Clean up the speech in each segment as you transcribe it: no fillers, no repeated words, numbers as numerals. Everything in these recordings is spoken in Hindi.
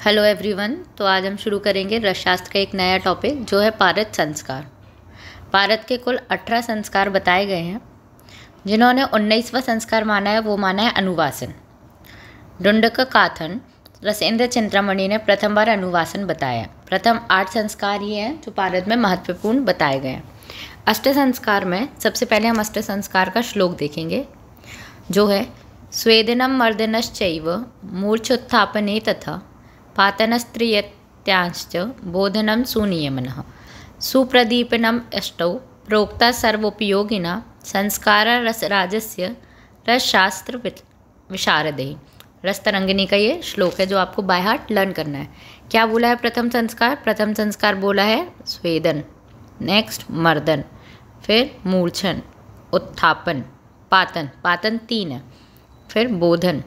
Hello everyone. तो आज हम शुरू करेंगे रसशास्त्र का एक नया टॉपिक जो है पारद संस्कार। पारद के कुल 18 संस्कार बताए गए हैं। जिन्होंने 19वां संस्कार माना है वो माना है अनुवासन। डुंडक काथन रसेंद्र चिंतामणि ने प्रथम बार अनुवासन बताया। प्रथम 8 संस्कार ये हैं जो पारद में महत्वपूर्ण बताए गए हैं। अष्ट संस्कार में सबसे पहले हम अष्ट संस्कार का श्लोक देखेंगे जो है स्वेदनम मर्दनश्चैव मूर्छोत्थापने तथा पातनस्त्रियत्यांश्च बोधनं सुनियमनः सुप्रदीपनम् अष्टौ प्रोक्ता सर्वोपयोगिना संस्कार रसराजस्य रसशास्त्र विशारदे। रसतरंगिणी का ये श्लोक है जो आपको बाय हार्ट लर्न करना है। क्या बोला है प्रथम संस्कार? प्रथम संस्कार बोला है स्वेदन, नेक्स्ट मर्दन, फिर मूर्छन, उत्थापन, पातन, पातन 3 है, फिर बोधन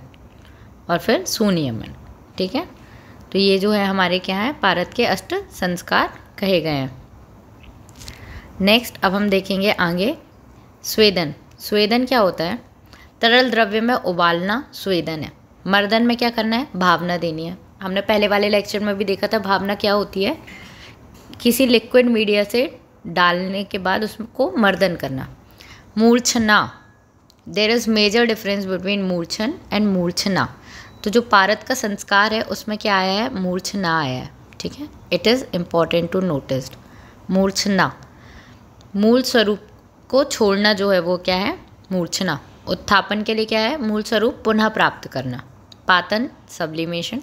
और फिर सुनियमन। ठीक है, तो ये जो है हमारे क्या है पारद के अष्ट संस्कार कहे गए हैं। नेक्स्ट अब हम देखेंगे आगे स्वेदन। स्वेदन क्या होता है? तरल द्रव्य में उबालना स्वेदन है। मर्दन में क्या करना है? भावना देनी है। हमने पहले वाले लेक्चर में भी देखा था भावना क्या होती है, किसी लिक्विड मीडिया से डालने के बाद उसको मर्दन करना। मूर्छना, there is major difference between मूर्छन एंड मूर्छना। तो जो पारद का संस्कार है उसमें क्या आया है? मूर्छना आया है। ठीक है, it is important to notice. मूर्छना, मूल स्वरूप को छोड़ना जो है वो क्या है? मूर्छना। उत्थापन के लिए क्या है? मूल स्वरूप पुनः प्राप्त करना। पातन, सब्लिमेशन।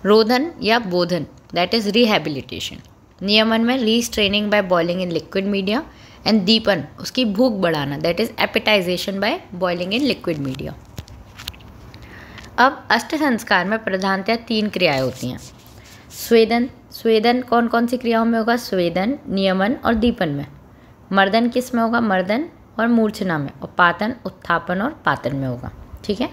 रोधन या बोधन, दैट इज़ रिहेबिलिटेशन। नियमन में restraining by boiling in liquid media. And दीपन, उसकी भूख बढ़ाना, that is appetisation by boiling in liquid media. अब अष्ट संस्कार में प्रधानतः 3 क्रियाएं होती हैं। स्वेदन, स्वेदन कौन कौन सी क्रियाओं में होगा? स्वेदन, नियमन और दीपन में। मर्दन किस में होगा? मर्दन और मूर्छना में। और पातन, उत्थापन और पातन में होगा। ठीक है,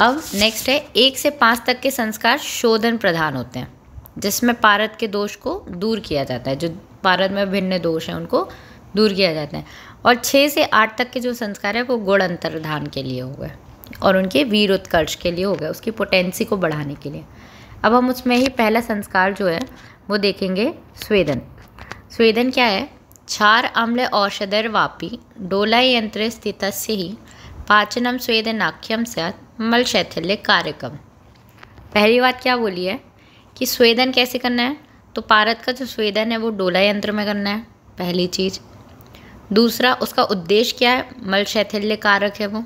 अब नेक्स्ट है 1 से 5 तक के संस्कार शोधन प्रधान होते हैं, जिसमें पारद के दोष को दूर किया जाता है। जो पारद में भिन्न दोष हैं उनको दूर किया जाता है। और 6 से 8 तक के जो संस्कार है वो गुण अंतर्धान के लिए हो गए और उनके वीर उत्कर्ष के लिए हो गए, उसकी पोटेंसी को बढ़ाने के लिए। अब हम उसमें ही पहला संस्कार जो है वो देखेंगे स्वेदन। स्वेदन क्या है? क्षार अम्ल औषधर्वापि डोला यंत्रे स्थितस्य ही पाचनम स्वेदनाख्यम स्यात् मल शैथिल्य कार्यकम। पहली बात क्या बोली है कि स्वेदन कैसे करना है? तो पारद का जो स्वेदन है वो डोला यंत्र में करना है, पहली चीज़। दूसरा, उसका उद्देश्य क्या है? मल शैथिल्य कारक है वो,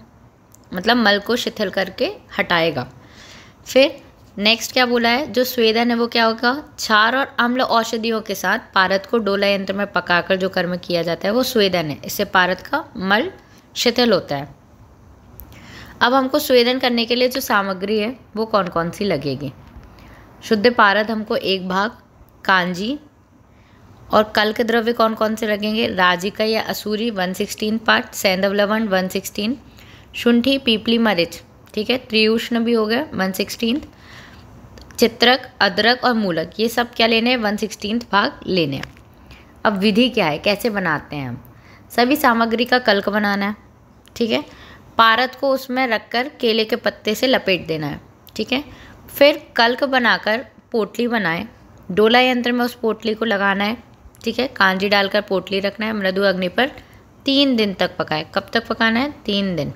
मतलब मल को शिथिल करके हटाएगा। फिर नेक्स्ट क्या बोला है? जो स्वेदन है वो क्या होगा? क्षार और अम्ल औषधियों के साथ पारद को डोला यंत्र में पकाकर जो कर्म किया जाता है वो स्वेदन है। इससे पारद का मल शिथिल होता है। अब हमको स्वेदन करने के लिए जो सामग्री है वो कौन कौन सी लगेगी? शुद्ध पारद हमको 1 भाग, कांजी और कल्क द्रव्य कौन कौन से लगेंगे? राजिका या असूरी 1/16 पार्ट, सेंधव लवण 1/16, शुंठी, पीपली, मरिच, ठीक है, त्रिउष्ण भी हो गया 1/16, चित्रक, अदरक और मूलक, ये सब क्या लेने हैं? 1/16 भाग लेने हैं। अब विधि क्या है, कैसे बनाते हैं हम? सभी सामग्री का कल्क बनाना है। ठीक है, पारद को उसमें रखकर केले के पत्ते से लपेट देना है। ठीक है, फिर कल्क बनाकर पोटली बनाए, डोला यंत्र में उस पोटली को लगाना है। ठीक है, कांजी डालकर पोटली रखना है, मृदु अग्नि पर 3 दिन तक पकाए। कब तक पकाना है? 3 दिन।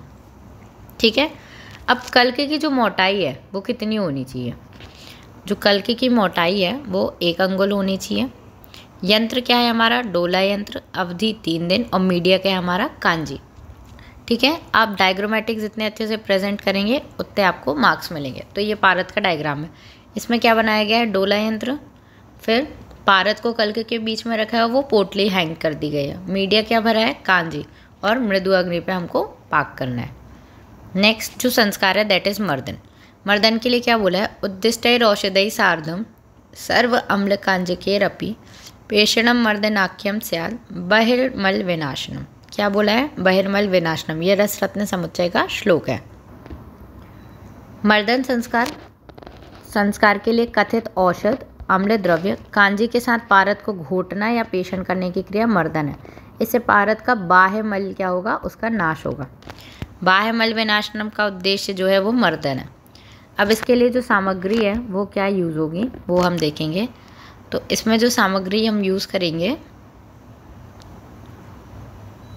ठीक है, अब कल्क की जो मोटाई है वो कितनी होनी चाहिए? जो कल्क की मोटाई है वो 1 अंगुल होनी चाहिए। यंत्र क्या है हमारा? डोला यंत्र। अवधि 3 दिन और मीडिया क्या है हमारा? कांजी। ठीक है, आप डायग्रामेटिक जितने अच्छे से प्रेजेंट करेंगे उतने आपको मार्क्स मिलेंगे। तो ये पारद का डायग्राम है। इसमें क्या बनाया गया है? डोला यंत्र, फिर पारद को कल्क के बीच में रखा है, वो पोटली हैंग कर दी गई है। मीडिया क्या भरा है? कांजी। और मृदु अग्नि पे हमको पाक करना है। नेक्स्ट जो संस्कार है दैट इज़ मर्दन। मर्दन के लिए क्या बोला है? उद्दिष्टैर औषधैः सार्धम सर्व अम्ल कांजकेरपि पेषणम मर्दनाख्यम स्यात् बहिर्मल विनाशनम। क्या बोला है? बहिर्मल विनाशनम। ये रस रत्न समुच्चय का श्लोक है। मर्दन संस्कार के लिए कथित औषध, अम्ल द्रव्य, कांजी के साथ पारद को घोटना या पेषण करने की क्रिया मर्दन है। इससे पारद का बाह्य मल क्या होगा? उसका नाश होगा। बाह्य मल विनाशनम का उद्देश्य जो है वो मर्दन है। अब इसके लिए जो सामग्री है वो क्या यूज़ होगी वो हम देखेंगे। तो इसमें जो सामग्री हम यूज़ करेंगे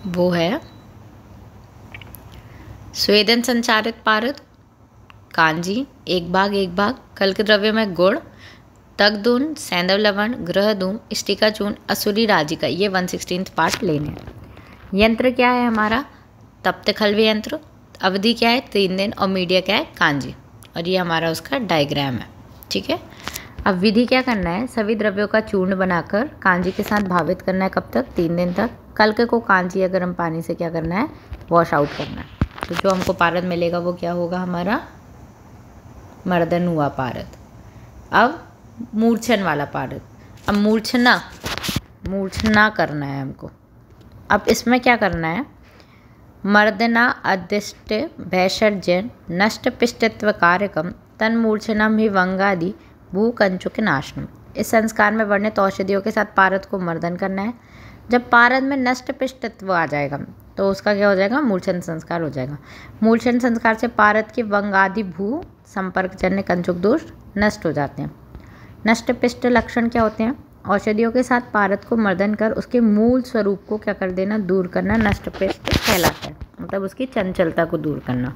वो है स्वेदन संचारित पारद, कांजी, एक भाग, कल्क द्रव्य में गुड़, तगधून, सैंधव लवण, ग्रहधूम, स्टिका चूर्ण, असुरी राजिका, ये 1/16 पार्ट लेने हैं। यंत्र क्या है हमारा? तप्त खल्वी यंत्र। अवधि क्या है? 3 दिन। और मीडिया क्या है? कांजी। और ये हमारा उसका डायग्राम है। ठीक है। अब विधि क्या करना है? सभी द्रव्यों का चूर्ण बनाकर कांजी के साथ भावित करना है। कब तक? 3 दिन तक। कल्क को कांजी या गर्म पानी से क्या करना है? वॉश आउट करना है। तो जो हमको पारद मिलेगा वो क्या होगा? हमारा मर्दन हुआ पारद। अब मूर्छन वाला पारद। अब मूर्छना करना है हमको। अब इसमें क्या करना है? मर्दना अदिष्ट भैषर्जन नष्ट पिष्टत्व कार्यकम तन्मूर्छनम ही वंगादि भू कंचुक नाशनम। इस संस्कार में वर्णित औषधियों के साथ पारद को मर्दन करना है। जब पारद में नष्ट पिष्टत्व आ जाएगा तो उसका क्या हो जाएगा? मूर्छन संस्कार हो जाएगा। मूर्छन संस्कार से पारद के वंगादि भू संपर्कजन्य कंचुक दोष नष्ट हो जाते हैं। नष्ट पिष्ट लक्षण क्या होते हैं? औषधियों के साथ पारद को मर्दन कर उसके मूल स्वरूप को क्या कर देना? दूर करना नष्ट पिष्ट कहलाता है। मतलब उसकी चंचलता को दूर करना।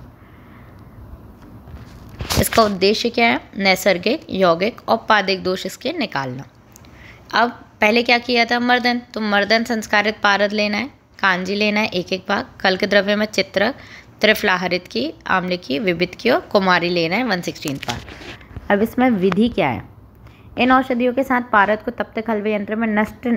इसका उद्देश्य क्या है? नैसर्गिक, यौगिक और पादिक दोष इसके निकालना। अब पहले क्या किया था? मर्दन। तो मर्दन संस्कारित पारद लेना है, कांजी लेना है 1 भाग, कल्क द्रव्य में चित्रक, त्रिफलाहरित की, आम्ल की, विबित की और कुमारी लेना है 1/16 पार्ट। अब इसमें विधि क्या है? इन औषधियों के साथ पारद को तप्त खल्वे यंत्र में नष्ट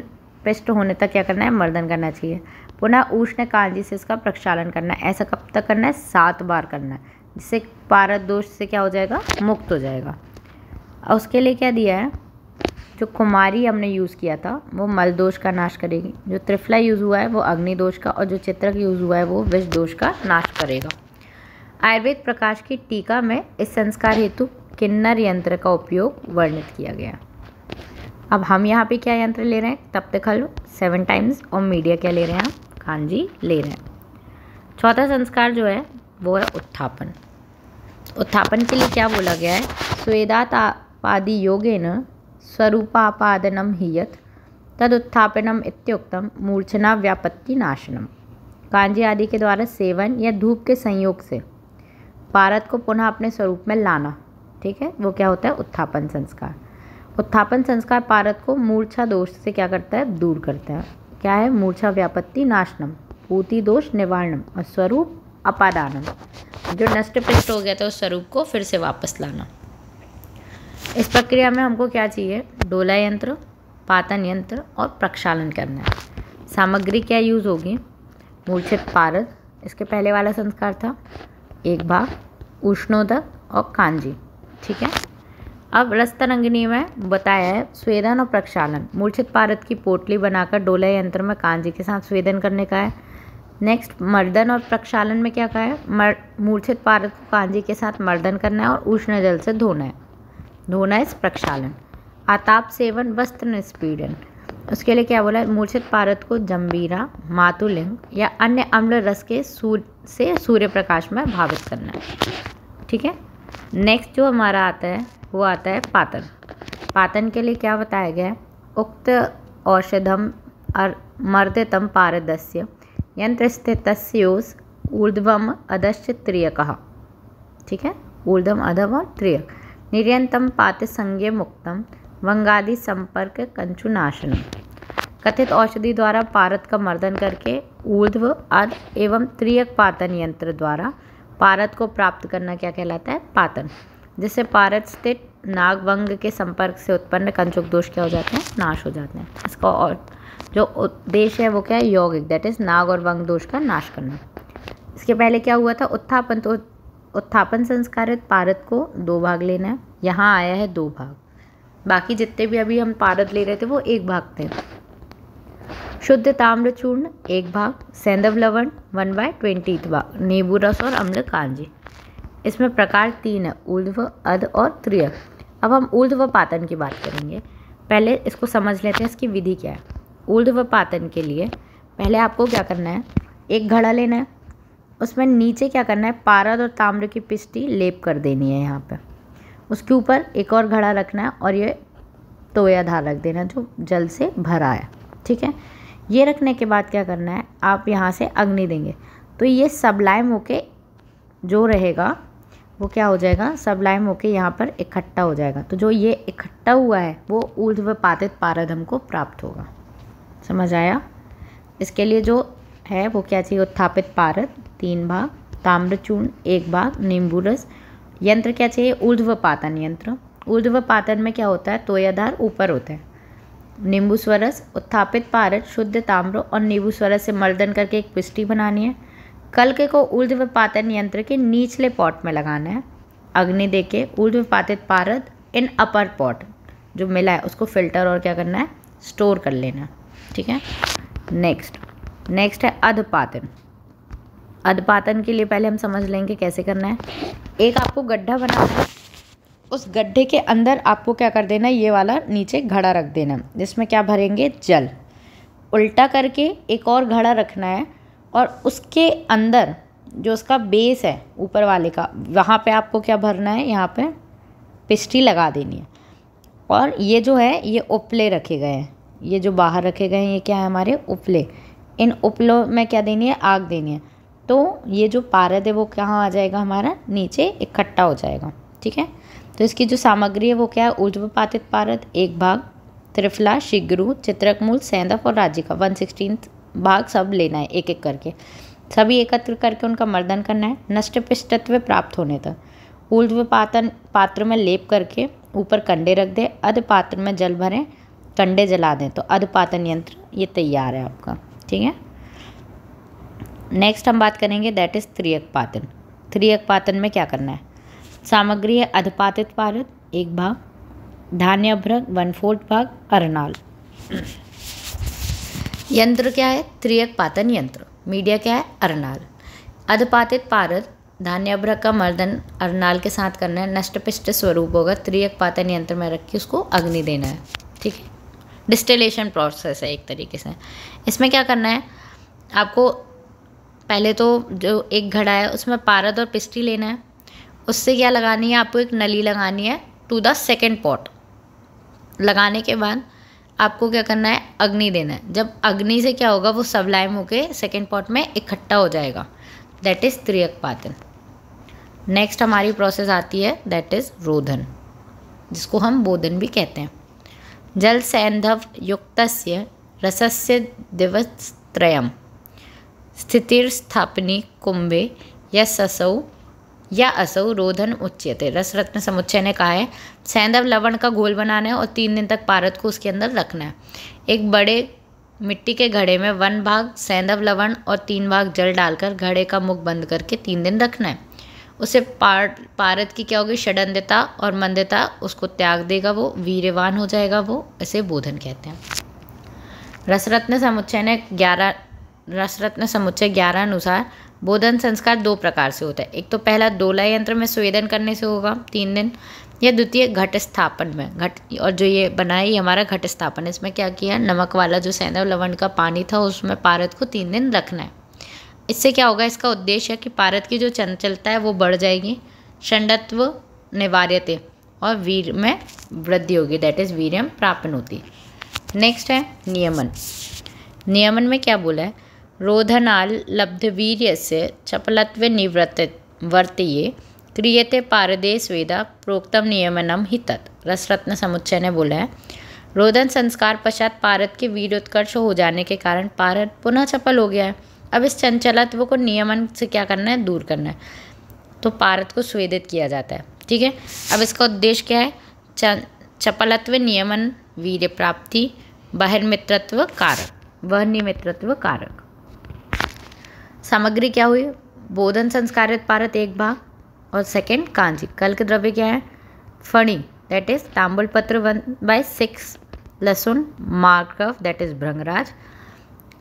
पिष्ट होने तक क्या करना है? मर्दन करना चाहिए। पुनः उष्ण कांजी से इसका प्रक्षालन करना है। ऐसा कब तक करना है? 7 बार करना है, जिससे पारद दोष से क्या हो जाएगा? मुक्त हो जाएगा। और उसके लिए क्या दिया है? जो कुमारी हमने यूज़ किया था वो मल दोष का नाश करेगी, जो त्रिफला यूज़ हुआ है वो अग्नि दोष का, और जो चित्रक यूज़ हुआ है वो विष दोष का नाश करेगा। आयुर्वेद प्रकाश की टीका में इस संस्कार हेतु किन्नर यंत्र का उपयोग वर्णित किया गया। अब हम यहाँ पे क्या यंत्र ले रहे हैं? तप्त खल्व 7 टाइम्स और मीडिया क्या ले रहे हैं? कांजी ले रहे हैं। चौथा संस्कार जो है वो है उत्थापन। उत्थापन के लिए क्या बोला गया है? स्वेदापादि योगेन स्वरूपापादनम हियत तद उत्थापनम इत्युक्तम मूर्छना व्यापत्ति नाशनम। कांजी आदि के द्वारा सेवन या धूप के संयोग से पारद को पुनः अपने स्वरूप में लाना। ठीक है, वो क्या होता है? उत्थापन संस्कार। उत्थापन संस्कार पारद को मूर्छा दोष से क्या करता है? दूर करता है। क्या है? मूर्छा व्यापत्ति नाशनम, पूति दोष निवारणम और स्वरूप अपादानम। जो नष्ट पिष्ट हो गया था उस स्वरूप को फिर से वापस लाना। इस प्रक्रिया में हमको क्या चाहिए? डोला यंत्र, पातन यंत्र और प्रक्षालन करना है। सामग्री क्या यूज़ होगी? मूर्छित पारद, इसके पहले वाला संस्कार था 1 भाग, उष्णोदक और कांजी। ठीक है। अब रसतरंगिनी में बताया है स्वेदन और प्रक्षालन। मूर्छित पारद की पोटली बनाकर डोला यंत्र में कांजी के साथ स्वेदन करने का है। नेक्स्ट मर्दन और प्रक्षालन में क्या कहा है? मूर्छित पारद को कांजी के साथ मर्दन करना है और उष्ण जल से धोना है। धोना इस प्रक्षालन। आताप सेवन, वस्त्र निष्पीड़न, उसके लिए क्या बोला है? मूर्छित पारद को जंबीरा, मातुलिंग या अन्य अम्ल रस के सूर्य प्रकाश में भावित करना है। ठीक है। नेक्स्ट जो हमारा आता है वो आता है पातन। पातन के लिए क्या बताया गया है? उक्त औषधम मर्दितम पारदस्य यंत्र स्थितस्योस ऊर्ध्वम अधश्च त्रियकः। ठीक है, ऊर्ध्वम अधम और त्रियक। निर्यंतम पात संज्ञ मुक्तम वंगादि संपर्क कंचुनाशनम। कथित औषधि द्वारा पारद का मर्दन करके ऊर्ध्व, अध एवं त्रियक पातन यंत्र द्वारा पारद को प्राप्त करना क्या कहलाता है? पातन। जिससे पारद स्थित नाग वंग के संपर्क से उत्पन्न कंचुक दोष क्या हो जाते हैं? नाश हो जाते हैं। इसका और जो उद्देश्य है वो क्या है? यौगिक, दैट इज नाग और वंग दोष का नाश करना। इसके पहले क्या हुआ था? उत्थापन। तो उत्थापन संस्कारित पारद को 2 भाग लेना है। यहाँ आया है 2 भाग, बाकी जितने भी अभी हम पारद ले रहे थे वो 1 भाग थे। शुद्ध ताम्र चूर्ण 1 भाग, सैंधव लवण 1/20 भाग, नींबू रस और अम्ल कांजी। इसमें प्रकार 3 है, ऊर्ध्व, अध और त्रियक। अब हम ऊर्ध्व पातन की बात करेंगे। पहले इसको समझ लेते हैं इसकी विधि क्या है। ऊर्ध्व पातन के लिए पहले आपको क्या करना है? एक घड़ा लेना है, उसमें नीचे क्या करना है? पारद और ताम्र की पिष्टी लेप कर देनी है यहाँ पे। उसके ऊपर एक और घड़ा रखना है और ये तोयाधार रख देना जो जल से भरा है, ठीक है। ये रखने के बाद क्या करना है, आप यहाँ से अग्नि देंगे तो ये सबलाइम होके जो रहेगा वो क्या हो जाएगा, सबलाइम होके यहाँ पर इकट्ठा हो जाएगा। तो जो ये इकट्ठा हुआ है वो ऊर्ध्वपातित पारद हमको प्राप्त होगा। समझ आया? इसके लिए जो है वो क्या चाहिए, उत्थापित पारद 3 भाग, ताम्रचूर्ण 1 भाग, नींबू रस। यंत्र क्या चाहिए, ऊर्ध्वपातन यंत्र। ऊर्ध्वपातन में क्या होता है, तोयाधार ऊपर होता है, नींबू स्वरस, उत्थापित पारद, शुद्ध ताम्र और नींबू स्वरस से मर्दन करके एक पिष्टी बनानी है। कल्क को ऊर्ध्वपातन यंत्र के निचले पॉट में लगाना है। अग्नि देके ऊर्ध्वपातित पारद इन अपर पॉट जो मिला है उसको फिल्टर और क्या करना है, स्टोर कर लेना, ठीक है। नेक्स्ट है अधपातन। अधपातन के लिए पहले हम समझ लेंगे कैसे करना है। एक आपको गड्ढा बनाना है, उस गड्ढे के अंदर आपको क्या कर देना है, ये वाला नीचे घड़ा रख देना, जिसमें क्या भरेंगे, जल। उल्टा करके एक और घड़ा रखना है और उसके अंदर जो उसका बेस है ऊपर वाले का, वहाँ पे आपको क्या भरना है, यहाँ पे पिष्टी लगा देनी है। और ये जो है ये उपले रखे गए हैं, ये जो बाहर रखे गए हैं ये क्या है, हमारे उपले। इन उपलों में क्या देनी है, आग देनी है। तो ये जो पारद है वो कहाँ आ जाएगा, हमारा नीचे इकट्ठा हो जाएगा, ठीक है। तो इसकी जो सामग्री है वो क्या है, ऊर्ध्वपातित पारद 1 भाग, त्रिफला, शिग्रू, चित्रकमूल, सेंधव और राजिका 1/16 भाग सब लेना है एक एक करके। सभी एकत्र करके उनका मर्दन करना है नष्ट पिष्टत्व प्राप्त होने तक। ऊर्ध्वपातन पात्र में लेप करके ऊपर कंडे रख दे, अध पात्र में जल भरें, कंडे जला दें, तो अधपातन यंत्र ये तैयार है आपका, ठीक है। नेक्स्ट हम बात करेंगे दैट इज त्रियक पातन। त्रियक पातन में क्या करना है, सामग्री है अधपातित पारद 1 भाग, धान्य अभ्रक 1/4 भाग, अरनाल। यंत्र क्या है, त्रियक पातन यंत्र। मीडिया क्या है, अरनाल। अधपातित पारद धान्य अभ्रक का मर्दन अरनाल के साथ करना है, नष्टपिष्ट स्वरूप होगा। त्रियक पातन यंत्र में रख के उसको अग्नि देना है, ठीक है। डिस्टिलेशन प्रोसेस है एक तरीके से। इसमें क्या करना है आपको, पहले तो जो एक घड़ा है उसमें पारद और पिष्टी लेना है, उससे क्या लगानी है आपको, एक नली लगानी है टू द सेकेंड पॉट। लगाने के बाद आपको क्या करना है, अग्नि देना है। जब अग्नि से क्या होगा, वो सबलाइम होके सेकेंड पॉट में इकट्ठा हो जाएगा, दैट इज त्रियक पातन। नेक्स्ट हमारी प्रोसेस आती है दैट इज रोधन, जिसको हम बोधन भी कहते हैं। जल सैंधव युक्तस्य रसस्य दिवसत्रयम् स्थितिर्स्थापनी कुंभे यस्सौ या असौ रोधन उच्यते। रसरत्न समुच्चय ने कहा है सैंधव लवण का घोल बनाना है और 3 दिन तक पारद को उसके अंदर रखना है। एक बड़े मिट्टी के घड़े में 1 भाग सैंधव लवण और 3 भाग जल डालकर घड़े का मुख बंद करके 3 दिन रखना है। उससे पारद की क्या होगी, षडंधता और मंदता उसको त्याग देगा, वो वीर्यवान हो जाएगा, वो इसे बोधन कहते हैं। रसरत्न समुच्चय 11 अनुसार बोधन संस्कार 2 प्रकार से होता है। एक तो पहला डोला यंत्र में स्वेदन करने से होगा 3 दिन, या द्वितीय घट स्थापन में। घट और जो ये बना है ये हमारा घट स्थापन। इसमें क्या किया, नमक वाला जो सैंधव लवण का पानी था उसमें पारद को 3 दिन रखना है। इससे क्या होगा, इसका उद्देश्य है कि पारद की जो चंचलता है वो बढ़ जाएगी, षंडत्व निवार्यते और वीर में वृद्धि होगी, दैट इज वीर्यम प्राप्न होती। नेक्स्ट है नियमन। नियमन में क्या बोला है, रोधनाल लब्ध वीर्यस्य चपलत्व वर्तये क्रियते पारदे स्वेदा प्रोक्तम नियमनम ही तत्। रसरत्न समुच्चय ने बोला है रोधन संस्कार पश्चात पारद के वीर्योत्कर्ष हो जाने के कारण पारद पुनः चपल हो गया है। अब इस चंचलत्व को नियमन से क्या करना है, दूर करना है, तो पारद को स्वेदित किया जाता है, ठीक है। अब इसका उद्देश्य क्या है, चपलत्व नियमन वीर्य प्राप्ति बहिर्मित्रत्व कारक, वह निमित्रत्व कारक। सामग्री क्या हुई, बोधन संस्कारित पारद 1 भाग और सेकेंड कांजी। कल के द्रव्य क्या है, फणी दैट इज तांबुल पत्र 1/6, लहसुन मार्कव दैट इज भृंगराज,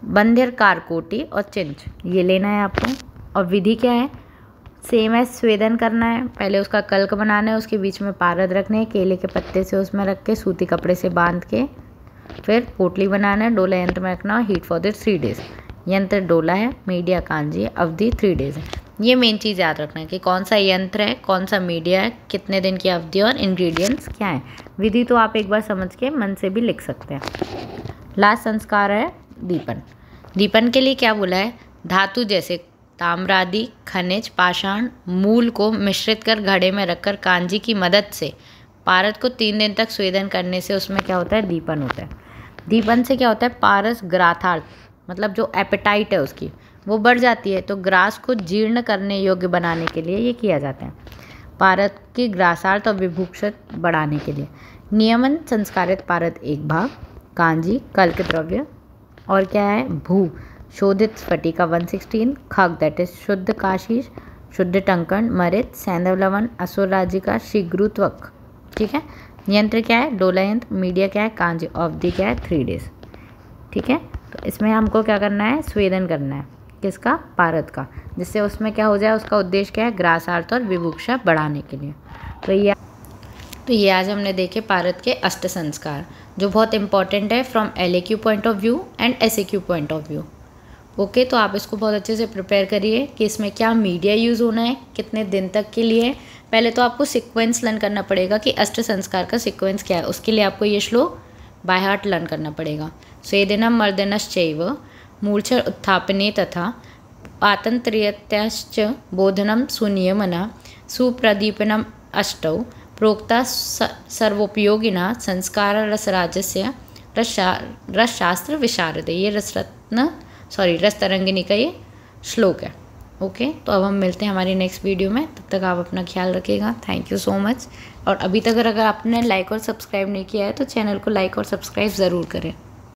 बंधिर कारकोटी और चिंच ये लेना है आपको। और विधि क्या है, सेम है, स्वेदन करना है, पहले उसका कल्क बनाना है, उसके बीच में पारद रखने हैं, केले के पत्ते से उसमें रख के सूती कपड़े से बांध के फिर पोटली बनाना है, डोला यंत्र में रखना है, हीट फॉर द 3 days। यंत्र डोला है, मीडिया कांजी, अवधि 3 days है। ये मेन चीज़ याद रखना है कि कौन सा यंत्र है, कौन सा मीडिया है, कितने दिन की अवधि और इंग्रेडिएंट्स क्या है। विधि तो आप एक बार समझ के मन से भी लिख सकते हैं। लास्ट संस्कार है दीपन। दीपन के लिए क्या बोला है, धातु जैसे ताम्र आदि खनिज पाषाण मूल को मिश्रित कर घड़े में रखकर कांजी की मदद से पारद को 3 दिन तक स्वेदन करने से उसमें क्या होता है, दीपन होता है। दीपन से क्या होता है, पारस ग्राथार्थ मतलब जो एपेटाइट है उसकी वो बढ़ जाती है, तो ग्रास को जीर्ण करने योग्य बनाने के लिए ये किया जाता है। पारद की ग्रासार्थ और विभुक्षत बढ़ाने के लिए। नियमन संस्कारित पारद एक भाग, कांजी कल्क द्रव्य और क्या है, भू शोधित स्फटिका 116, खग दैट इज शुद्ध काशीष, शुद्ध टंकण, मरिच, सैंधव लवण, असुर राज्य का शीघ्रुत्वक। ठीक है। यंत्र क्या है, डोला यंत्र। मीडिया क्या है, कांजी। अवधि क्या है, 3 डेज। ठीक है। तो इसमें हमको क्या करना है, स्वेदन करना है किसका, पारद का, जिससे उसमें क्या हो जाए, उसका उद्देश्य क्या है, ग्रासार्थ और विभुक्षा बढ़ाने के लिए। तो ये आज हमने देखे पारद के अष्ट संस्कार, जो बहुत इंपॉर्टेंट है from LAQ point of view and SAQ point of view. Okay, तो आप इसको बहुत अच्छे से प्रिपेयर करिए कि इसमें क्या मीडिया यूज़ होना है, कितने दिन तक के लिए। पहले तो आपको सीक्वेंस लर्न करना पड़ेगा कि अष्ट संस्कार का सीक्वेंस क्या है, उसके लिए आपको ये श्लोक बाय हार्ट लर्न करना पड़ेगा। स्वेदनम मर्दनश्चैव मूर्छर उत्थापने तथा पातंत्र्यश्च बोधनम सुनियमना सुप्रदीपनम अष्टौ प्रोक्ता सर्वोपयोगिना संस्कार रसराजस्य रसशास्त्र विशारदे। ये रस तरंगिनी का ये श्लोक है। ओके, तो अब हम मिलते हैं हमारी नेक्स्ट वीडियो में। तब तक आप अपना ख्याल रखिएगा। Thank you so much. और अभी तक अगर आपने लाइक और सब्सक्राइब नहीं किया है तो चैनल को लाइक और सब्सक्राइब ज़रूर करें।